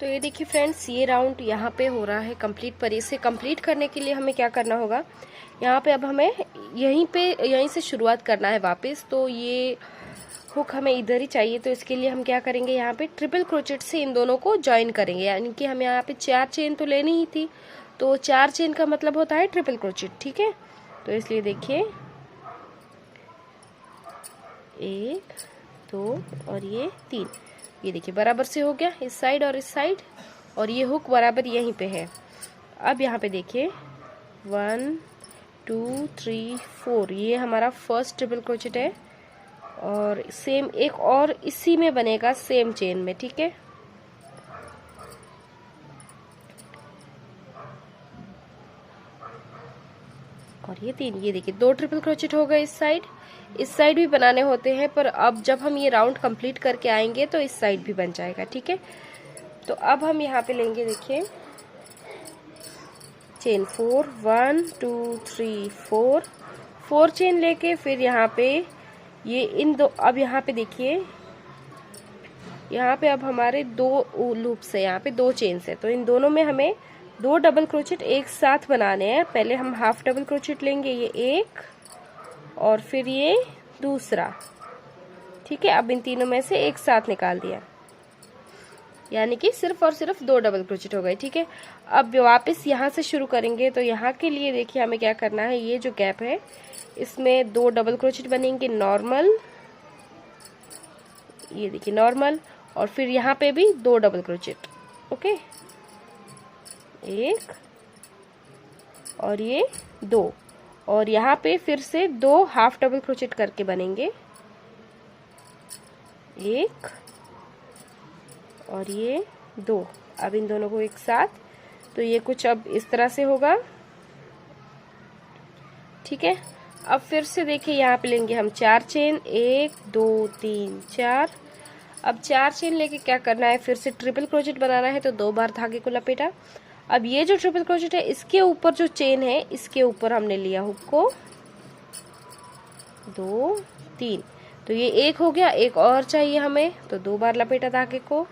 तो ये देखिए फ्रेंड्स, ये राउंड यहाँ पे हो रहा है कंप्लीट। पर इसे कंप्लीट करने के लिए हमें क्या करना होगा, यहाँ पे अब हमें यहीं से शुरुआत करना है वापस। तो ये हुक हमें इधर ही चाहिए। तो इसके लिए हम क्या करेंगे, यहाँ पे ट्रिपल क्रोचेट से इन दोनों को ज्वाइन करेंगे। यानी कि हमें यहाँ पे 4 चेन तो लेनी ही थी, तो 4 चेन का मतलब होता है ट्रिपल क्रोचेट। ठीक है, तो इसलिए देखिए 1 2 और ये 3, ये देखिए बराबर से हो गया इस साइड और इस साइड, और ये हुक बराबर यहीं पे है। अब यहाँ पे देखिए 1 2 3 4, ये हमारा फर्स्ट ट्रिपल क्रोचेट है। और सेम एक और इसी में बनेगा सेम चेन में। ठीक है, और ये 3, ये देखिए 2 ट्रिपल क्रोचेट हो गए इस साइड भी बनाने होते हैं, पर अब जब हम ये राउंड कंप्लीट करके आएंगे तो इस साइड भी बन जाएगा। ठीक है, तो अब हम यहाँ पे लेंगे, देखिए चेन 4 1 2 3 4 चेन लेके फिर यहाँ पे ये इन दो, अब यहाँ पे देखिए यहाँ पे अब हमारे 2 लूप्स है, यहाँ पे 2 चेन्स है। तो इन दोनों में हमें 2 डबल क्रोचेट एक साथ बनाने हैं। पहले हम हाफ डबल क्रोचेट लेंगे, ये एक और फिर ये दूसरा। ठीक है, अब इन तीनों में से एक साथ निकाल दिया, यानी कि सिर्फ और सिर्फ 2 डबल क्रोचेट हो गए। ठीक है, अब वापस यहाँ से शुरू करेंगे। तो यहाँ के लिए देखिए हमें क्या करना है, ये जो गैप है इसमें 2 डबल क्रोचेट बनेंगे नॉर्मल, ये देखिए नॉर्मल, और फिर यहाँ पे भी 2 डबल क्रोचेट। ओके, एक और ये 2, और यहाँ पे फिर से 2 हाफ डबल क्रोचेट करके बनेंगे, एक और ये 2। अब इन दोनों को एक साथ, तो ये कुछ अब इस तरह से होगा। ठीक है, अब फिर से देखिए यहाँ पे लेंगे हम 4 चेन, 1 2 3 4। अब 4 चेन लेके क्या करना है, फिर से ट्रिपल क्रोचेट बनाना है। तो 2 बार धागे को लपेटा। अब ये जो ट्रिपल क्रोचेट है इसके ऊपर जो चेन है इसके ऊपर हमने लिया हुक को, 2 3, तो ये एक हो गया। एक और चाहिए हमें, तो 2 बार लपेटा धागे को।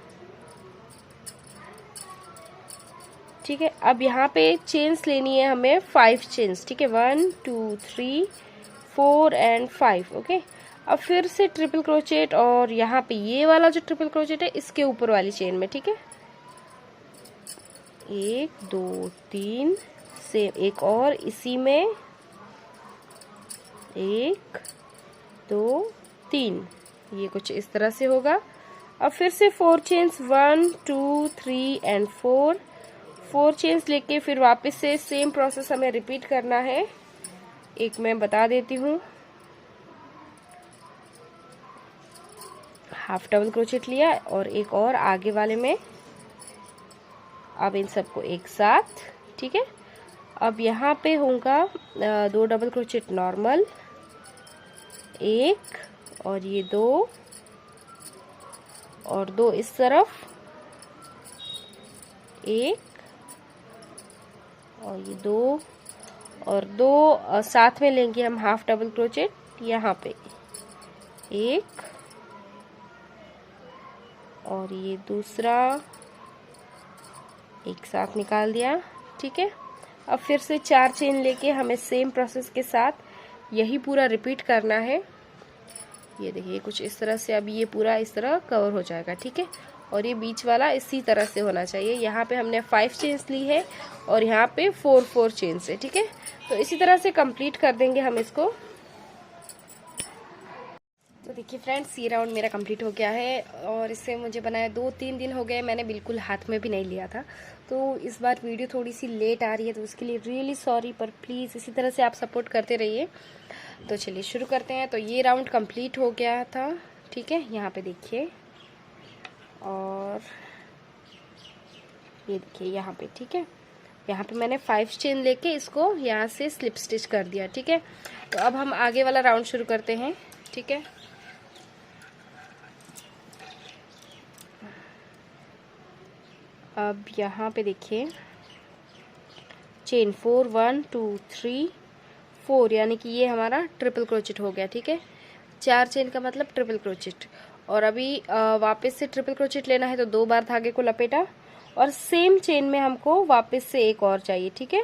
ठीक है, अब यहाँ पे चेन्स लेनी है हमें 5 चेन्स। ठीक है, 1 2 3 4 एंड 5। ओके, अब फिर से ट्रिपल क्रोचेट, और यहाँ पे ये वाला जो ट्रिपल क्रोचेट है इसके ऊपर वाली चेन में। ठीक है, 1 2 3, सेम एक और इसी में, 1 2 3, ये कुछ इस तरह से होगा। अब फिर से 4 चेन्स, 1 2 3 एंड 4 चेन्स लेके फिर वापस से सेम प्रोसेस हमें रिपीट करना है। एक मैं बता देती हूँ, हाफ डबल क्रोचेट लिया और एक और आगे वाले में। अब इन सबको एक साथ। ठीक है, अब यहाँ पे होगा 2 डबल क्रोचेट नॉर्मल, 1 और ये 2 और 2 इस तरफ, 1 और ये 2 और 2 साथ में लेंगे हम हाफ डबल क्रोचेट यहाँ पे, 1 और ये दूसरा एक साथ निकाल दिया। ठीक है, अब फिर से 4 चेन लेके हमें सेम प्रोसेस के साथ यही पूरा रिपीट करना है। ये देखिए कुछ इस तरह से, अब ये पूरा इस तरह कवर हो जाएगा। ठीक है, और ये बीच वाला इसी तरह से होना चाहिए। यहाँ पे हमने 5 चेन्स ली है और यहाँ पे 4 चेन्स है। ठीक है, तो इसी तरह से कंप्लीट कर देंगे हम इसको। तो देखिए फ्रेंड्स, ये राउंड मेरा कंप्लीट हो गया है और इससे मुझे बनाया 2-3 दिन हो गए, मैंने बिल्कुल हाथ में भी नहीं लिया था। तो इस बार वीडियो थोड़ी सी लेट आ रही है, तो उसके लिए रियली सॉरी, पर प्लीज़ इसी तरह से आप सपोर्ट करते रहिए। तो चलिए शुरू करते हैं। तो ये राउंड कंप्लीट हो गया था। ठीक है, यहाँ पे देखिए, और ये देखिए यहाँ पे। ठीक है, यहाँ पे मैंने 5 चेन लेके इसको यहाँ से स्लिप स्टिच कर दिया। ठीक है, तो अब हम आगे वाला राउंड शुरू करते हैं। ठीक है, अब यहाँ पे देखिए चेन 4 1 2 3 4, यानी कि ये हमारा ट्रिपल क्रोचेट हो गया। ठीक है, 4 चेन का मतलब ट्रिपल क्रोचेट। और अभी वापस से ट्रिपल क्रोचेट लेना है, तो 2 बार धागे को लपेटा और सेम चेन में हमको वापस से एक और चाहिए, ठीक है।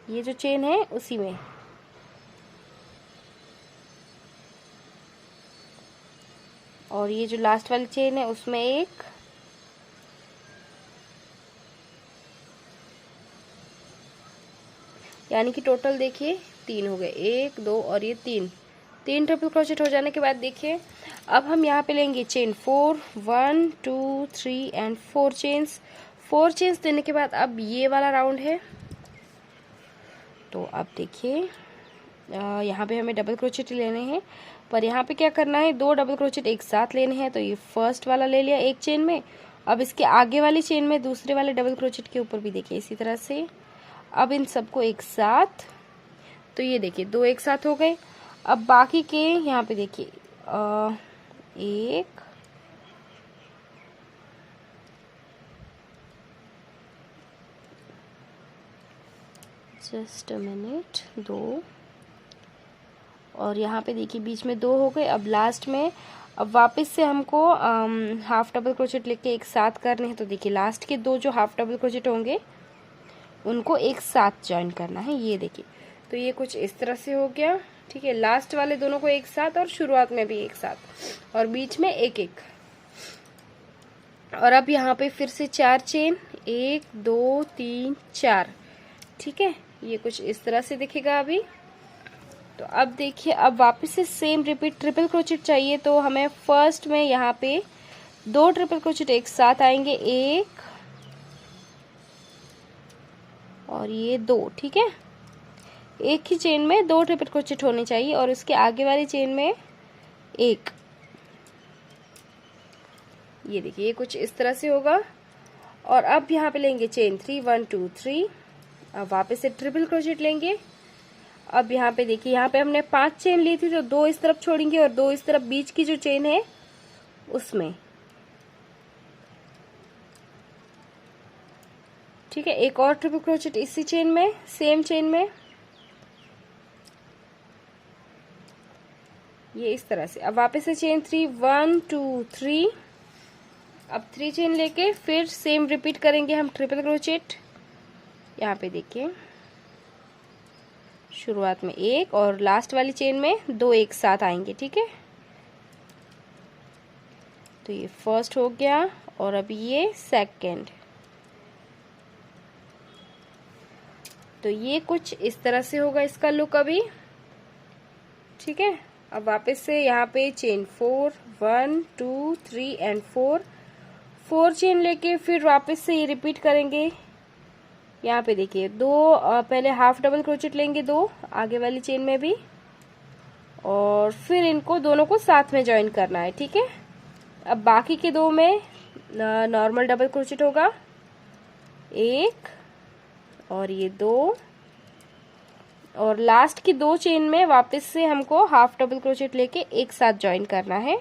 ये जो चेन है उसी में, और ये जो लास्ट वाली चेन है उसमें एक, यानी कि टोटल देखिए 3 हो गए, 1 2 और ये 3 ट्रिपल क्रोचेट हो जाने के बाद देखिए अब हम यहाँ पे लेंगे चेन 4, 1 2 3 एंड 4 चेन्स। 4 चेन्स देने के बाद अब ये वाला राउंड है, तो अब देखिए यहाँ पे हमें डबल क्रोचेट लेने हैं, पर यहाँ पे क्या करना है, 2 डबल क्रोचेट एक साथ लेने हैं। तो ये फर्स्ट वाला ले लिया एक चेन में, अब इसके आगे वाली चेन में दूसरे वाले डबल क्रोचेट के ऊपर भी देखिए इसी तरह से, अब इन सबको एक साथ, तो ये देखिए 2 एक साथ हो गए। अब बाकी के यहाँ पे देखिए एक, जस्ट अ मिनट, 2, और यहाँ पे देखिए बीच में 2 हो गए। अब लास्ट में अब वापस से हमको हाफ डबल क्रोचेट लेके एक साथ करने हैं, तो देखिए लास्ट के 2 जो हाफ डबल क्रोचेट होंगे उनको एक साथ ज्वाइन करना है, ये देखिए। तो ये कुछ इस तरह से हो गया, ठीक है। लास्ट वाले दोनों को एक साथ और शुरुआत में भी एक साथ और बीच में एक एक। और अब यहाँ पे फिर से 4 चेन, 1 2 3 4, ठीक है। ये कुछ इस तरह से दिखेगा अभी। तो अब देखिए अब वापस से सेम रिपीट, ट्रिपल क्रोचेट चाहिए, तो हमें फर्स्ट में यहाँ पे 2 ट्रिपल क्रोचेट एक साथ आएंगे, 1 और ये 2, ठीक है। एक ही चेन में 2 ट्रिपल क्रोचेट होने चाहिए और उसके आगे वाली चेन में एक, ये देखिए ये कुछ इस तरह से होगा। और अब यहाँ पे लेंगे चेन 3, 1 2 3, अब वापस से ट्रिपल क्रोचेट लेंगे। अब यहाँ पे देखिए यहाँ पे हमने 5 चेन ली थी, तो 2 इस तरफ छोड़ेंगे और 2 इस तरफ, बीच की जो चेन है उसमें, ठीक है। एक और ट्रिपल क्रोचेट इसी चेन में, सेम चेन में, ये इस तरह से। अब वापस से चेन 3, 1 2 3, अब 3 चेन लेके फिर सेम रिपीट करेंगे हम ट्रिपल क्रोचेट। यहाँ पे देखिए शुरुआत में 1 और लास्ट वाली चेन में 2 एक साथ आएंगे, ठीक है। तो ये फर्स्ट हो गया और अब ये सेकंड, तो ये कुछ इस तरह से होगा इसका लुक अभी, ठीक है। अब वापस से यहाँ पे चेन 4, 1 2 3 एंड 4 चेन लेके फिर वापस से ये रिपीट करेंगे। यहाँ पे देखिए 2 पहले हाफ डबल क्रोचेट लेंगे, 2 आगे वाली चेन में भी, और फिर इनको दोनों को साथ में ज्वाइन करना है, ठीक है। अब बाकी के 2 में नॉर्मल डबल क्रोचेट होगा, 1 और ये 2, और लास्ट की 2 चेन में वापस से हमको हाफ डबल क्रोचेट लेके एक साथ ज्वाइन करना है।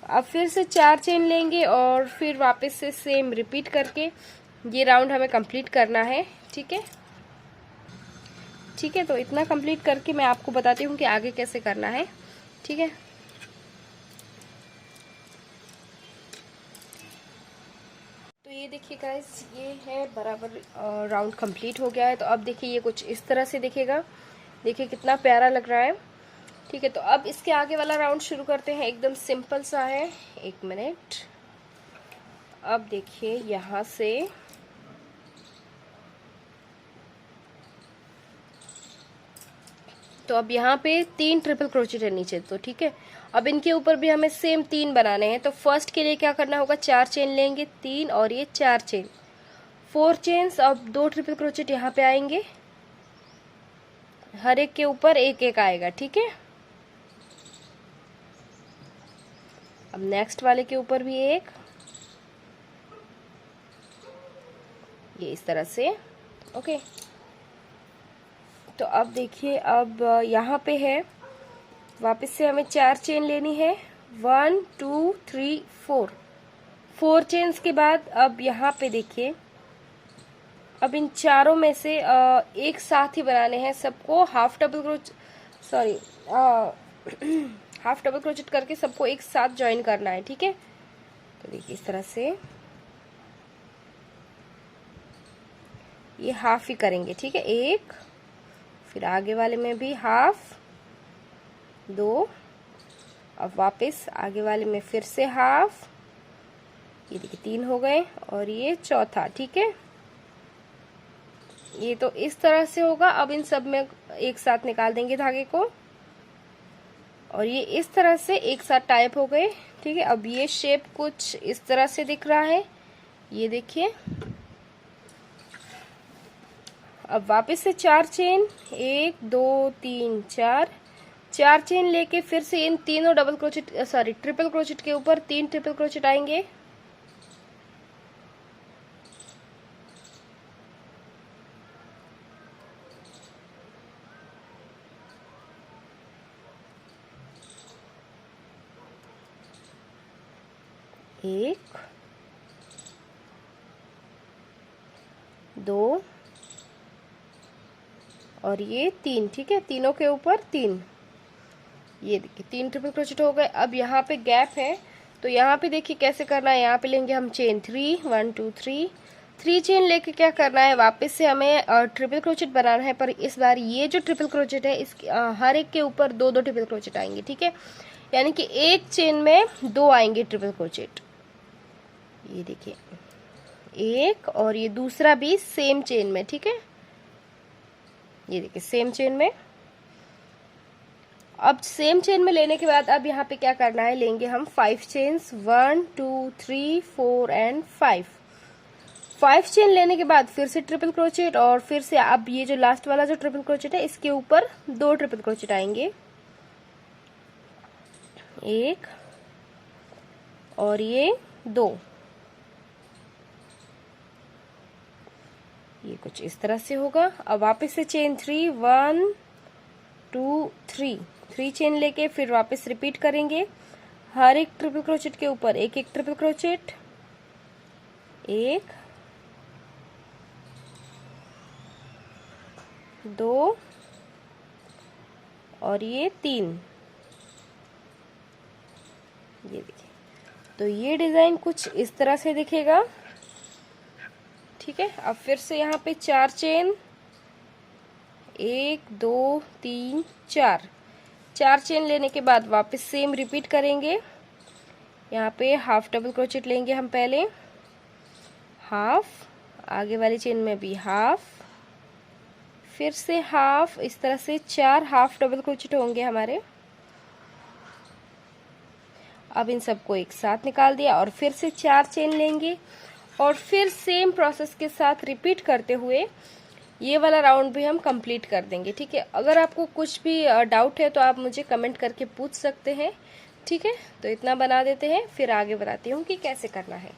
अब फिर से 4 चेन लेंगे और फिर वापस से सेम रिपीट करके ये राउंड हमें कंप्लीट करना है, ठीक है। ठीक है, तो इतना कंप्लीट करके मैं आपको बताती हूँ कि आगे कैसे करना है, ठीक है। तो ये देखिए गाइस, ये है बराबर राउंड कंप्लीट हो गया है। तो अब देखिए ये कुछ इस तरह से दिखेगा, देखिए कितना प्यारा लग रहा है, ठीक है। तो अब इसके आगे वाला राउंड शुरू करते हैं, एकदम सिंपल सा है। 1 मिनट। अब देखिए यहाँ से तो अब यहाँ पे 3 ट्रिपल क्रोचेट है नीचे, तो ठीक है। अब इनके ऊपर भी हमें सेम 3 बनाने हैं। तो फर्स्ट के लिए क्या करना होगा, 4 चेन लेंगे, 3 और ये 4 चेन, 4 चेन्स। अब 2 ट्रिपल क्रोचेट यहाँ पे आएंगे, हर एक के ऊपर एक एक आएगा, ठीक है। अब नेक्स्ट वाले के ऊपर भी एक, ये इस तरह से, ओके। तो अब देखिए अब यहाँ पे है, वापस से हमें 4 चेन लेनी है, 1 2 3 4 चेन्स के बाद अब यहाँ पे देखिए अब इन चारों में से एक साथ ही बनाने हैं सबको half double crotch, sorry half double crochet करके सबको एक साथ ज्वाइन करना है, ठीक है। तो देखिए इस तरह से ये हाफ ही करेंगे, ठीक है। एक, फिर आगे वाले में भी हाफ, दो, अब वापस आगे वाले में फिर से हाफ, ये देखिए 3 हो गए, और ये चौथा, ठीक है। ये तो इस तरह से होगा। अब इन सब में एक साथ निकाल देंगे धागे को, और ये इस तरह से एक साथ टाइप हो गए, ठीक है। अब ये शेप कुछ इस तरह से दिख रहा है, ये देखिए। अब वापस से 4 चेन, 1 2 3 4, 4 चेन लेके फिर से इन तीनों double crochet sorry triple crochet के ऊपर 3 ट्रिपल क्रोचेट आएंगे। एक, दो, और ये 3, ठीक है। तीनों के ऊपर 3, ये देखिए 3 ट्रिपल क्रोचेट हो गए। अब यहाँ पे गैप है, तो यहाँ पे देखिए कैसे करना है। यहाँ पे लेंगे हम चेन 3, 1 2 3, 3 चेन लेके क्या करना है, वापस से हमें ट्रिपल क्रोचेट बनाना है। पर इस बार ये जो ट्रिपल क्रोचेट है, इसके हर एक के ऊपर 2 ट्रिपल क्रोचेट आएंगे, ठीक है। यानी कि एक चेन में 2 आएंगे ट्रिपल क्रोचेट, ये देखिए एक, और ये दूसरा भी सेम चेन में, ठीक है। ये देखिए सेम चेन में। अब सेम चेन में लेने के बाद अब यहाँ पे क्या करना है, लेंगे हम 5 चेन्स, 1 2 3 4 एंड 5 चेन लेने के बाद फिर से ट्रिपल क्रोचेट, और फिर से अब ये जो लास्ट वाला जो ट्रिपल क्रोचेट है, इसके ऊपर 2 ट्रिपल क्रोचेट आएंगे, एक और ये 2। ये कुछ इस तरह से होगा। अब वापस से चेन 3, 1 2 3, 3 चेन लेके फिर वापस रिपीट करेंगे। हर एक ट्रिपल क्रोचेट के ऊपर एक एक ट्रिपल क्रोचेट, एक, 2 और ये 3, ये देखिए। तो ये डिजाइन कुछ इस तरह से दिखेगा, ठीक है। अब फिर से यहाँ पे 4 चेन, 1 2 3 4, 4 चेन लेने के बाद वापस सेम रिपीट करेंगे। यहाँ पे हाफ डबल क्रोचेट लेंगे हम पहले, हाफ, आगे वाली चेन में भी हाफ, फिर से हाफ, इस तरह से 4 हाफ डबल क्रोचेट होंगे हमारे। अब इन सबको एक साथ निकाल दिया, और फिर से 4 चेन लेंगे, और फिर सेम प्रोसेस के साथ रिपीट करते हुए ये वाला राउंड भी हम कंप्लीट कर देंगे, ठीक है। अगर आपको कुछ भी डाउट है तो आप मुझे कमेंट करके पूछ सकते हैं, ठीक है। तो इतना बना देते हैं, फिर आगे बताती हूँ कि कैसे करना है।